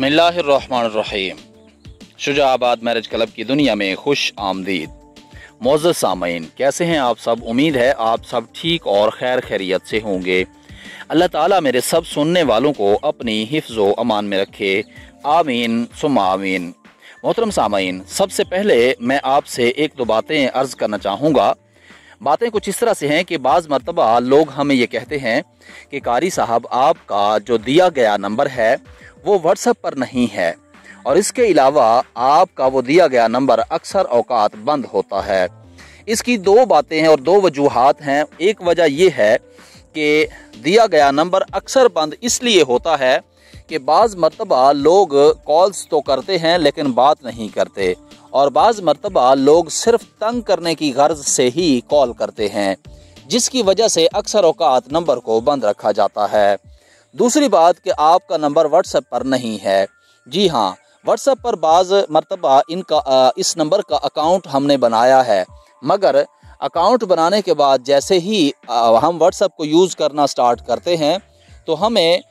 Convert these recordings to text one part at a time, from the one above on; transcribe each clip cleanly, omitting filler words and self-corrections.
बिस्मिल्लाहिर्रहमानिर्रहीम। शुजाआबाद marriage club की दुनिया में खुश आमदीद। मोअज़्ज़ज़ सामईन, कैसे हैं आप सब? उम्मीद है आप सब ठीक और खैर खैरियत से होंगे। अल्लाह ताला मेरे सब सुनने वालों को अपनी हिफ्ज़ व अमान में रखे, आमीन सुम्मा आमीन। मोहतरम सामईन, सबसे पहले मैं आपसे एक दो बातें अर्ज़ करना चाहूँगा। बातें कुछ इस तरह से हैं कि बाज़ मरतबा लोग हमें ये कहते हैं कि कारी साहब, आपका जो दिया गया नंबर है वो व्हाट्सएप पर नहीं है, और इसके अलावा आपका वो दिया गया नंबर अक्सर औकात बंद होता है। इसकी दो बातें हैं और दो वजूहात हैं। एक वजह यह है कि दिया गया नंबर अक्सर बंद इसलिए होता है कि बाज़ मरतबा लोग कॉल्स तो करते हैं लेकिन बात नहीं करते, और बाज़ मरतबा लोग सिर्फ तंग करने की गर्ज से ही कॉल करते हैं, जिसकी वजह से अक्सर औकात नंबर को बंद रखा जाता है। दूसरी बात कि आपका नंबर व्हाट्सएप पर नहीं है। जी हाँ, व्हाट्सएप पर बाज़ मरतबा इस नंबर का अकाउंट हमने बनाया है, मगर अकाउंट बनाने के बाद जैसे ही हम व्हाट्सएप को यूज़ करना स्टार्ट करते हैं तो हमें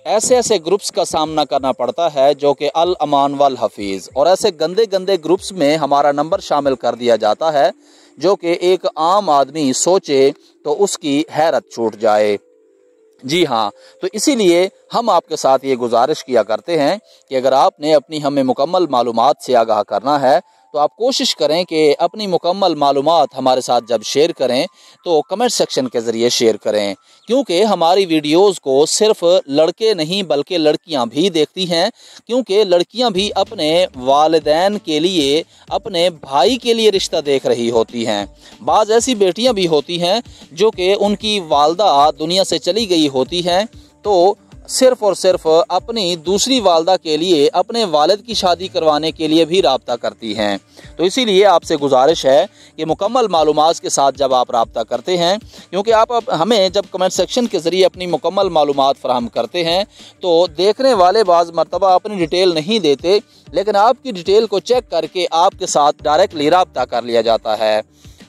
ऐसे ग्रुप्स का सामना करना पड़ता है जो कि अल अमान वल हफीज़, और ऐसे गंदे गंदे ग्रुप्स में हमारा नंबर शामिल कर दिया जाता है जो कि एक आम आदमी सोचे तो उसकी हैरत छूट जाए। जी हाँ, तो इसीलिए हम आपके साथ ये गुजारिश किया करते हैं कि अगर आपने अपनी हमें मुकम्मल मालूमात से आगाह करना है तो आप कोशिश करें कि अपनी मुकम्मल मालूमात हमारे साथ जब शेयर करें तो कमेंट सेक्शन के ज़रिए शेयर करें, क्योंकि हमारी वीडियोस को सिर्फ लड़के नहीं बल्कि लड़कियां भी देखती हैं, क्योंकि लड़कियां भी अपने वालिदैन के लिए, अपने भाई के लिए रिश्ता देख रही होती हैं। बाज़ ऐसी बेटियां भी होती हैं जो कि उनकी वालदा दुनिया से चली गई होती हैं, तो सिर्फ़ और सिर्फ अपनी दूसरी वालदा के लिए, अपने वालिद की शादी करवाने के लिए भी राब्ता करती हैं। तो इसीलिए आपसे गुजारिश है कि मुकम्मल मालूमात के साथ जब आप राब्ता करते हैं, क्योंकि आप हमें जब कमेंट सेक्शन के ज़रिए अपनी मुकम्मल मालूमात फराहम करते हैं तो देखने वाले बाज़ मरतबा अपनी डिटेल नहीं देते, लेकिन आपकी डिटेल को चेक करके आपके साथ डायरेक्टली राब्ता कर लिया जाता है।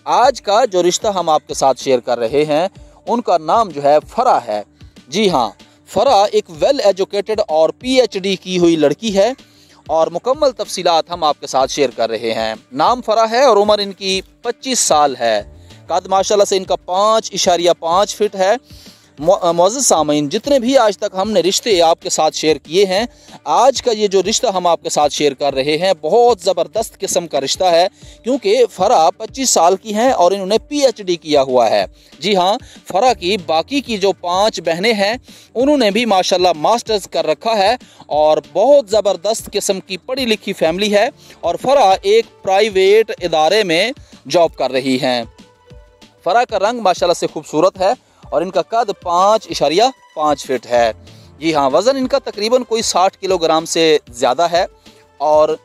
आज का जो रिश्ता हम आपके साथ शेयर कर रहे हैं उनका नाम जो है फ़रा है। जी हाँ, फ़रा एक वेल एजुकेटेड और PhD की हुई लड़की है, और मुकम्मल तफसीलात हम आपके साथ शेयर कर रहे हैं। नाम फ़रा है और उम्र इनकी 25 साल है। कद माशाल्लाह से इनका 5.5 फीट है। मुअज़्ज़ज़ सामईन, जितने भी आज तक हमने रिश्ते आपके साथ शेयर किए हैं, आज का ये जो रिश्ता हम आपके साथ शेयर कर रहे हैं बहुत ज़बरदस्त किस्म का रिश्ता है, क्योंकि फ़रा 25 साल की हैं और इन्होंने PhD किया हुआ है। जी हाँ, फ़रा की बाकी की जो 5 बहनें हैं उन्होंने भी माशाल्लाह मास्टर्स कर रखा है, और बहुत ज़बरदस्त किस्म की पढ़ी लिखी फैमिली है, और फ़रा एक प्राइवेट इदारे में जॉब कर रही हैं। फ़रा का रंग माशाल्लाह से खूबसूरत है और इनका कद 5.5 फीट है। जी हाँ, वज़न इनका तकरीबन कोई 60 किलोग्राम से ज़्यादा है, और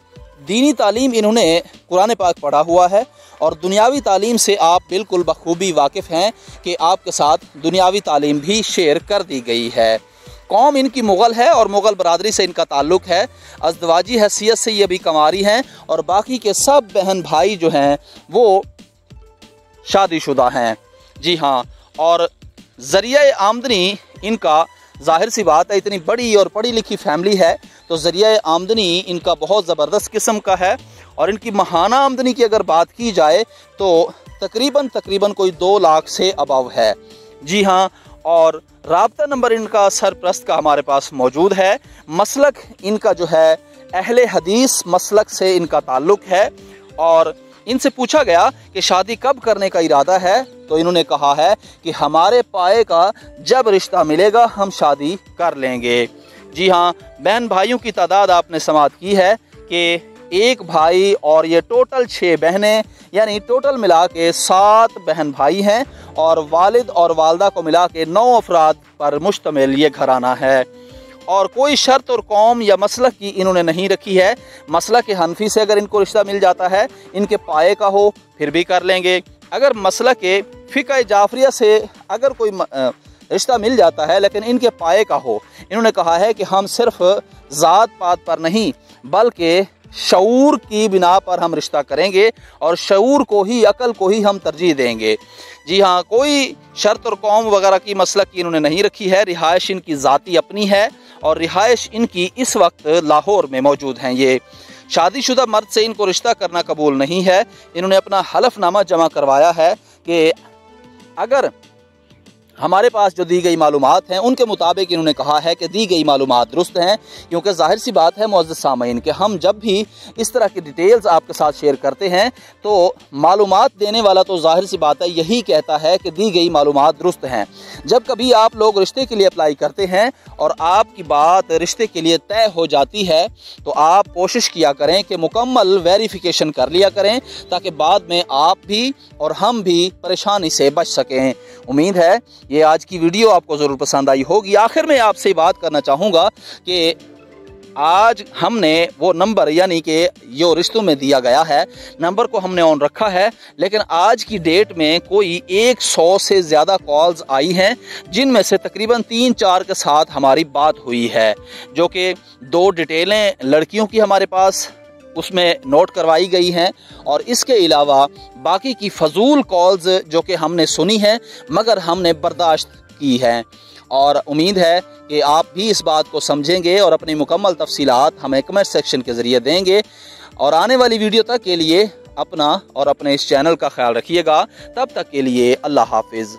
दीनी तालीम इन्होंने कुरान पाक पढ़ा हुआ है, और दुनियावी तालीम से आप बिल्कुल बखूबी वाकिफ़ हैं कि आपके साथ दुनियावी तालीम भी शेयर कर दी गई है। कौम इनकी मुग़ल है और मुग़ल बरादरी से इनका ताल्लुक़ है। अज़दवाजी हैसियत से ये भी कमारी हैं, और बाकी के सब बहन भाई जो हैं वो शादीशुदा हैं। जी हाँ, और ज़रिया आमदनी इनका, ज़ाहिर सी बात है, इतनी बड़ी और पढ़ी लिखी फैमिली है तो ज़रिया आमदनी इनका बहुत ज़बरदस्त किस्म का है, और इनकी माहाना आमदनी की अगर बात की जाए तो तकरीबन कोई 2 लाख से अबव है। जी हाँ, और राब्ता नंबर इनका सरप्रस्त का हमारे पास मौजूद है। मसलक इनका जो है अहले हदीस मसलक से इनका ताल्लुक़ है, और इनसे पूछा गया कि शादी कब करने का इरादा है तो इन्होंने कहा है कि हमारे पाए का जब रिश्ता मिलेगा हम शादी कर लेंगे। जी हाँ, बहन भाइयों की तादाद आपने समात की है कि 1 भाई और ये टोटल 6 बहनें, यानी टोटल मिला के 7 बहन भाई हैं, और वालिद और वालदा को मिला के 9 अफराद पर मुश्तमिल ये घराना है। और कोई शर्त और कौम या मसलक की इन्होंने नहीं रखी है। मसलक हनफी से अगर इनको रिश्ता मिल जाता है, इनके पाए का हो, फिर भी कर लेंगे। अगर मसलक फ़िक़्ह जाफ़रिया से अगर कोई रिश्ता मिल जाता है लेकिन इनके पाए का हो, इन्होंने कहा है कि हम सिर्फ ज़ात पात पर नहीं बल्कि शऊर की बिना पर हम रिश्ता करेंगे, और शऊर को ही, अकल को ही हम तरजीह देंगे। जी हाँ, कोई शर्त और कौम वगैरह की मसलक की इन्होंने नहीं रखी है। रिहाइश इनकी ज़ाती अपनी है, और रिहाइश इनकी इस वक्त लाहौर में मौजूद हैं। ये शादीशुदा मर्द से इनको रिश्ता करना कबूल नहीं है। इन्होंने अपना हलफनामा जमा करवाया है कि अगर हमारे पास जो दी गई मालूमात हैं उनके मुताबिक इन्होंने कहा है कि दी गई मालूमात दुरुस्त हैं, क्योंकि जाहिर सी बात है मुअज़्ज़ज़ सामीन कि हम जब भी इस तरह की डिटेल्स आपके साथ शेयर करते हैं तो मालूमात देने वाला तो जाहिर सी बात है यही कहता है कि दी गई मालूमात दुरुस्त हैं। जब कभी आप लोग रिश्ते के लिए अप्लाई करते हैं और आपकी बात रिश्ते के लिए तय हो जाती है तो आप कोशिश किया करें कि मुकम्मल वेरिफिकेशन कर लिया करें, ताकि बाद में आप भी और हम भी परेशानी से बच सकें। उम्मीद है ये आज की वीडियो आपको ज़रूर पसंद आई होगी। आखिर में आपसे बात करना चाहूँगा कि आज हमने वो नंबर यानी कि जो रिश्तों में दिया गया है नंबर को हमने ऑन रखा है, लेकिन आज की डेट में कोई 100 से ज़्यादा कॉल्स आई हैं, जिनमें से तकरीबन 3-4 के साथ हमारी बात हुई है, जो कि 2 डिटेलें लड़कियों की हमारे पास उसमें नोट करवाई गई हैं और इसके अलावा बाकी की फजूल कॉल्स जो कि हमने सुनी हैं मगर हमने बर्दाश्त की हैं। और उम्मीद है कि आप भी इस बात को समझेंगे और अपनी मुकम्मल तफसीलात हमें कमेंट सेक्शन के ज़रिए देंगे। और आने वाली वीडियो तक के लिए अपना और अपने इस चैनल का ख्याल रखिएगा। तब तक के लिए अल्लाह हाफिज़।